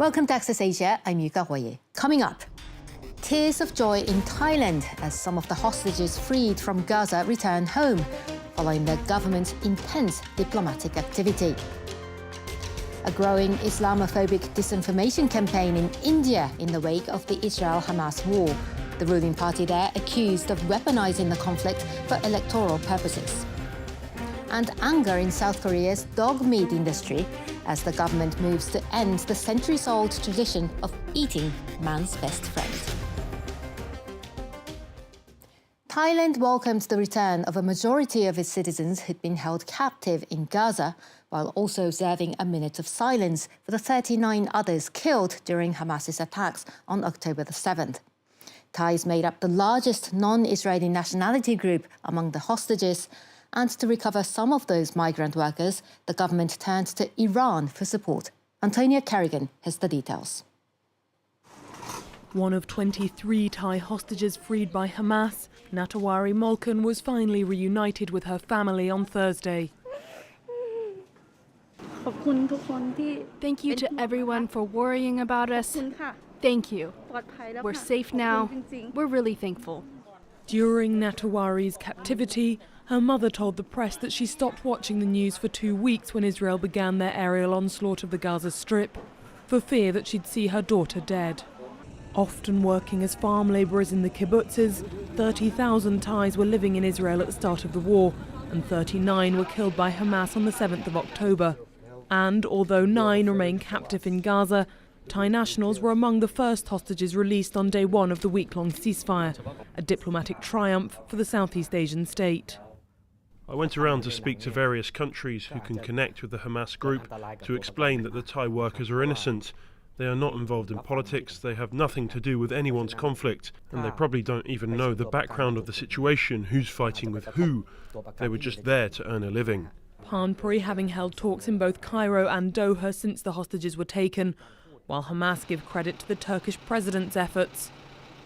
Welcome to Access Asia, I'm Yuka Hoye. Coming up, tears of joy in Thailand as some of the hostages freed from Gaza return home, following the government's intense diplomatic activity. A growing Islamophobic disinformation campaign in India in the wake of the Israel-Hamas war. The ruling party there accused of weaponizing the conflict for electoral purposes. And anger in South Korea's dog meat industry as the government moves to end the centuries-old tradition of eating man's best friend. Thailand welcomed the return of a majority of its citizens who'd been held captive in Gaza, while also observing a minute of silence for the 39 others killed during Hamas's attacks on October the 7th. Thais made up the largest non-Israeli nationality group among the hostages, and to recover some of those migrant workers, the government turned to Iran for support. Antonia Kerrigan has the details. One of 23 Thai hostages freed by Hamas, Natawari Molkan was finally reunited with her family on Thursday. Thank you to everyone for worrying about us. Thank you. We're safe now. We're really thankful. During Natawari's captivity, her mother told the press that she stopped watching the news for 2 weeks when Israel began their aerial onslaught of the Gaza Strip, for fear that she'd see her daughter dead. Often working as farm labourers in the kibbutzes, 30,000 Thais were living in Israel at the start of the war, and 39 were killed by Hamas on the 7th of October. And although 9 remain captive in Gaza, Thai nationals were among the first hostages released on day 1 of the week-long ceasefire, a diplomatic triumph for the Southeast Asian state. I went around to speak to various countries who can connect with the Hamas group to explain that the Thai workers are innocent. They are not involved in politics, they have nothing to do with anyone's conflict, and they probably don't even know the background of the situation, who's fighting with who. They were just there to earn a living. Panpuri having held talks in both Cairo and Doha since the hostages were taken, while Hamas give credit to the Turkish president's efforts.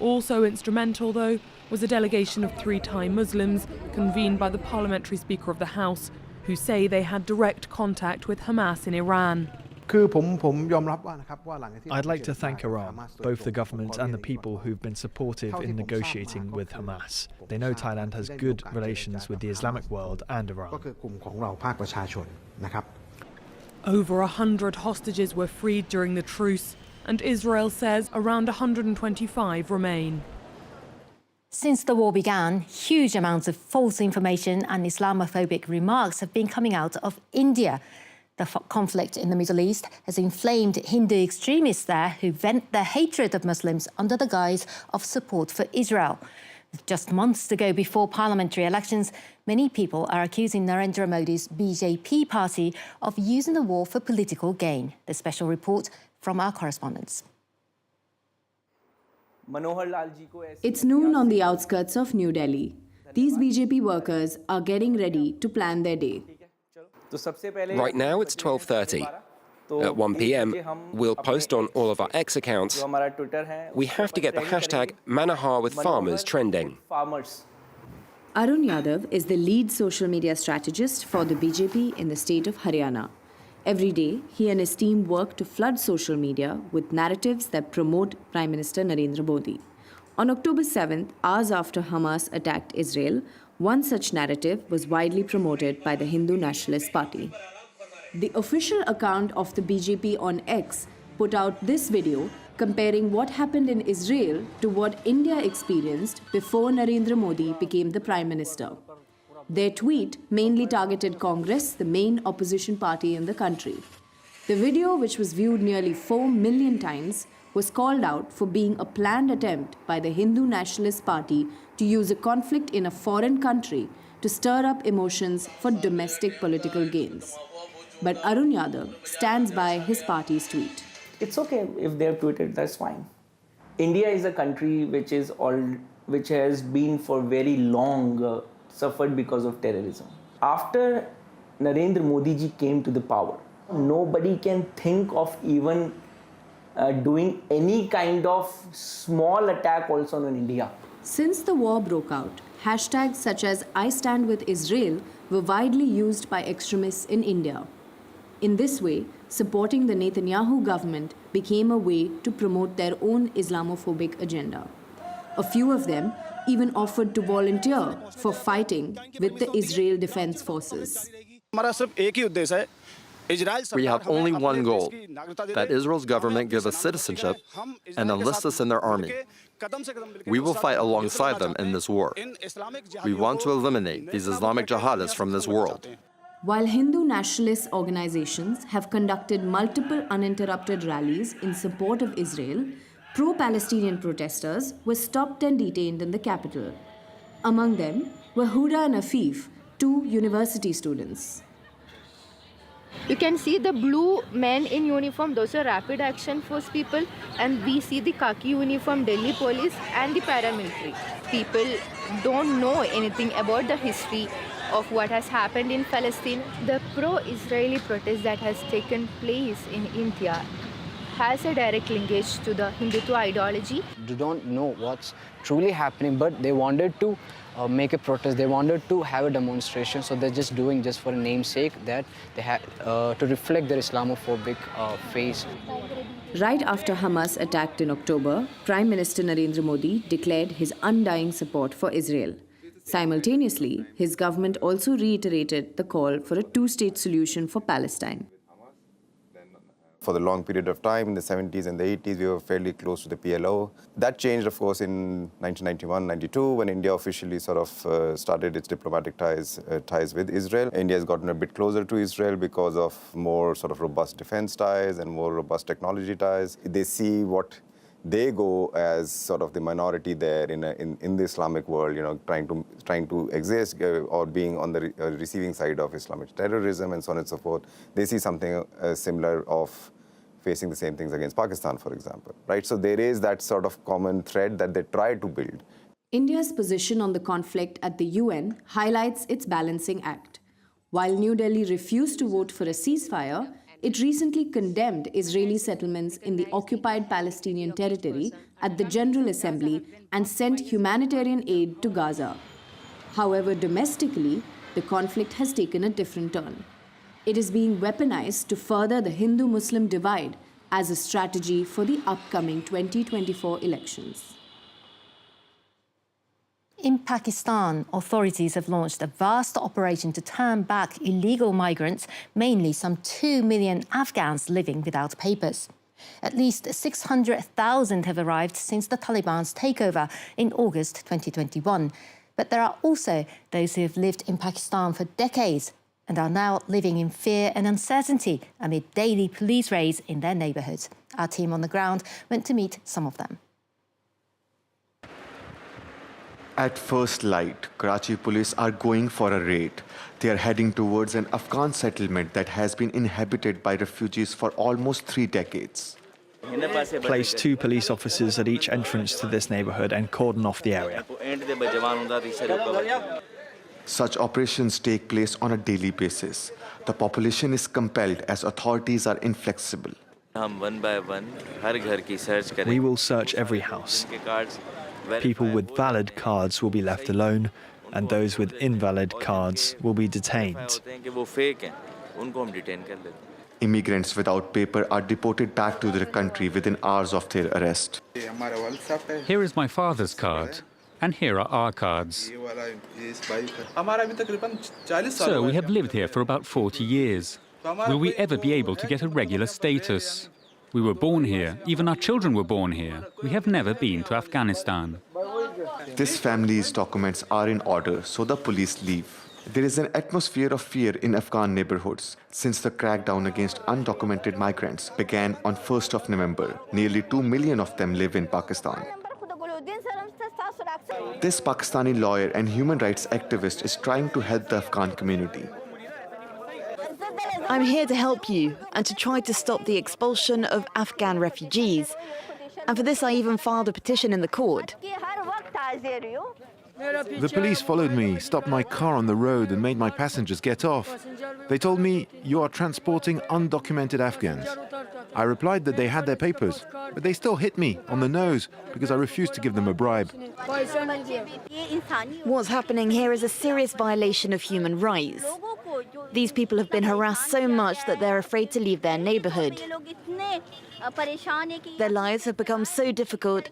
Also instrumental, though, was a delegation of 3 Thai Muslims convened by the parliamentary Speaker of the House, who say they had direct contact with Hamas in Iran. I'd like to thank Iran, both the government and the people who've been supportive in negotiating with Hamas. They know Thailand has good relations with the Islamic world and Iran. Over 100 hostages were freed during the truce, and Israel says around 125 remain. Since the war began, huge amounts of false information and Islamophobic remarks have been coming out of India. The conflict in the Middle East has inflamed Hindu extremists there who vent their hatred of Muslims under the guise of support for Israel. With just months to go before parliamentary elections, many people are accusing Narendra Modi's BJP party of using the war for political gain. The special report from our correspondents. It's noon on the outskirts of New Delhi. These BJP workers are getting ready to plan their day. Right now it's 12:30. At 1 p.m, we'll post on all of our X accounts. We have to get the hashtag Manahar with farmers trending. Arun Yadav is the lead social media strategist for the BJP in the state of Haryana. Every day, he and his team work to flood social media with narratives that promote Prime Minister Narendra Modi. On October 7th, hours after Hamas attacked Israel, one such narrative was widely promoted by the Hindu Nationalist Party. The official account of the BJP on X put out this video comparing what happened in Israel to what India experienced before Narendra Modi became the Prime Minister. Their tweet mainly targeted Congress, the main opposition party in the country. The video, which was viewed nearly 4 million times, was called out for being a planned attempt by the Hindu Nationalist Party to use a conflict in a foreign country to stir up emotions for domestic political gains. But Arun Yadav stands by his party's tweet. It's okay if they have tweeted, that's fine. India is a country which has been for very long suffered because of terrorism. After Narendra Modi ji came to the power, nobody can think of even doing any kind of small attack also on India. Since the war broke out, hashtags such as I Stand With Israel were widely used by extremists in India. In this way, supporting the Netanyahu government became a way to promote their own Islamophobic agenda. A few of them even offered to volunteer for fighting with the Israel Defense Forces. We have only one goal, that Israel's government give us citizenship and enlist us in their army. We will fight alongside them in this war. We want to eliminate these Islamic jihadists from this world. While Hindu nationalist organizations have conducted multiple uninterrupted rallies in support of Israel, pro-Palestinian protesters were stopped and detained in the capital. Among them were Huda and Afif, two university students. You can see the blue men in uniform, those are rapid action force people, and we see the khaki uniform Delhi police and the paramilitary. People don't know anything about the history of what has happened in Palestine. The pro-Israeli protest that has taken place in India has a direct linkage to the Hindutva ideology. They don't know what's truly happening, but they wanted to make a protest. They wanted to have a demonstration, so they're just doing just for a namesake that they had to reflect their Islamophobic face. Right after Hamas attacked in October, Prime Minister Narendra Modi declared his undying support for Israel. Simultaneously, his government also reiterated the call for a two-state solution for Palestine. For the long period of time, in the 70s and the 80s, we were fairly close to the PLO. That changed, of course, in 1991-92, when India officially sort of started its diplomatic ties with Israel. India has gotten a bit closer to Israel because of more sort of robust defense ties and more robust technology ties. They see what they go as sort of the minority there in the Islamic world, you know, trying to exist or being on the receiving side of Islamic terrorism and so on and so forth. They see something similar of facing the same things against Pakistan, for example, right? So there is that sort of common thread that they try to build. India's position on the conflict at the UN highlights its balancing act. While New Delhi refused to vote for a ceasefire, it recently condemned Israeli settlements in the occupied Palestinian territory at the General Assembly and sent humanitarian aid to Gaza. However, domestically, the conflict has taken a different turn. It is being weaponized to further the Hindu-Muslim divide as a strategy for the upcoming 2024 elections. In Pakistan, authorities have launched a vast operation to turn back illegal migrants, mainly some 2 million Afghans living without papers. At least 600,000 have arrived since the Taliban's takeover in August 2021. But there are also those who have lived in Pakistan for decades and are now living in fear and uncertainty amid daily police raids in their neighbourhoods. Our team on the ground went to meet some of them. At first light, Karachi police are going for a raid. They are heading towards an Afghan settlement that has been inhabited by refugees for almost 3 decades. Place 2 police officers at each entrance to this neighbourhood and cordon off the area. Such operations take place on a daily basis. The population is compelled as authorities are inflexible. We will search every house. People with valid cards will be left alone, and those with invalid cards will be detained. Immigrants without paper are deported back to their country within hours of their arrest. Here is my father's card, and here are our cards. So we have lived here for about 40 years. Will we ever be able to get a regular status? We were born here. Even our children were born here. We have never been to Afghanistan. This family's documents are in order, so the police leave. There is an atmosphere of fear in Afghan neighborhoods since the crackdown against undocumented migrants began on 1st of November. Nearly 2 million of them live in Pakistan. This Pakistani lawyer and human rights activist is trying to help the Afghan community. I'm here to help you and to try to stop the expulsion of Afghan refugees. And for this, I even filed a petition in the court. The police followed me, stopped my car on the road and made my passengers get off. They told me, "You are transporting undocumented Afghans." I replied that they had their papers, but they still hit me on the nose because I refused to give them a bribe. What's happening here is a serious violation of human rights. These people have been harassed so much that they're afraid to leave their neighborhood. Their lives have become so difficult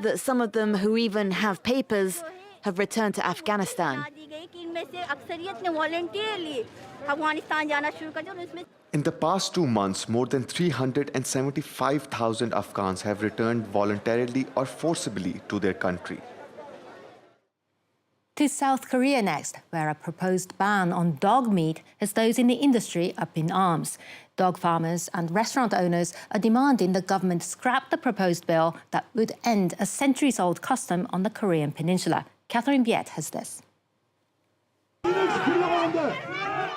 that some of them who even have papers have returned to Afghanistan. In the past 2 months, more than 375,000 Afghans have returned voluntarily or forcibly to their country. To South Korea next, where a proposed ban on dog meat has those in the industry up in arms. Dog farmers and restaurant owners are demanding the government scrap the proposed bill that would end a centuries-old custom on the Korean peninsula. Catherine Viet has this.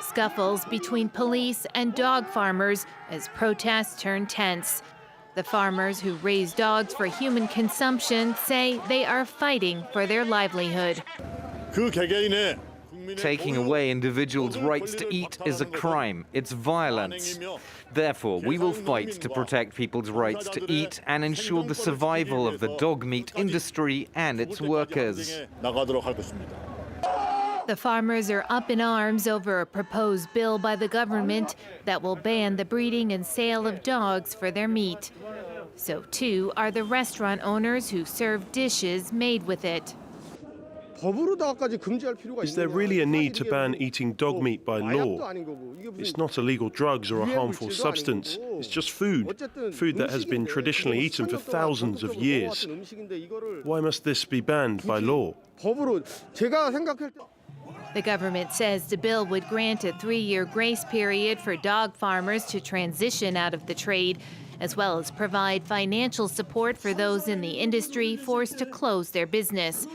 Scuffles between police and dog farmers as protests turn tense. The farmers who raise dogs for human consumption say they are fighting for their livelihood. Taking away individuals' rights to eat is a crime. It's violence. Therefore, we will fight to protect people's rights to eat and ensure the survival of the dog meat industry and its workers. The farmers are up in arms over a proposed bill by the government that will ban the breeding and sale of dogs for their meat. So too are the restaurant owners who serve dishes made with it. Is there really a need to ban eating dog meat by law? It's not illegal drugs or a harmful substance. It's just food that has been traditionally eaten for thousands of years. Why must this be banned by law? The government says the bill would grant a 3-year grace period for dog farmers to transition out of the trade, as well as provide financial support for those in the industry forced to close their business.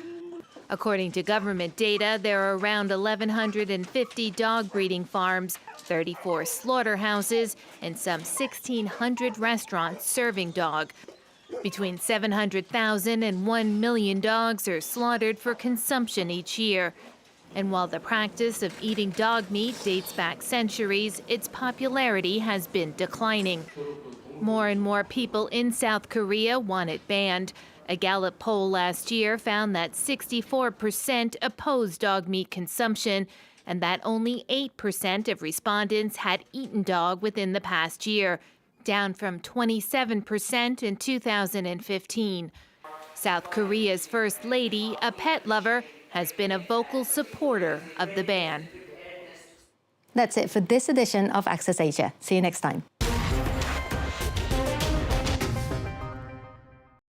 According to government data, there are around 1,150 dog breeding farms, 34 slaughterhouses, and some 1,600 restaurants serving dog. Between 700,000 and 1 million dogs are slaughtered for consumption each year. And while the practice of eating dog meat dates back centuries, its popularity has been declining. More and more people in South Korea want it banned. A Gallup poll last year found that 64% opposed dog meat consumption, and that only 8% of respondents had eaten dog within the past year, down from 27% in 2015. South Korea's First Lady, a pet lover, has been a vocal supporter of the ban. That's it for this edition of Access Asia. See you next time.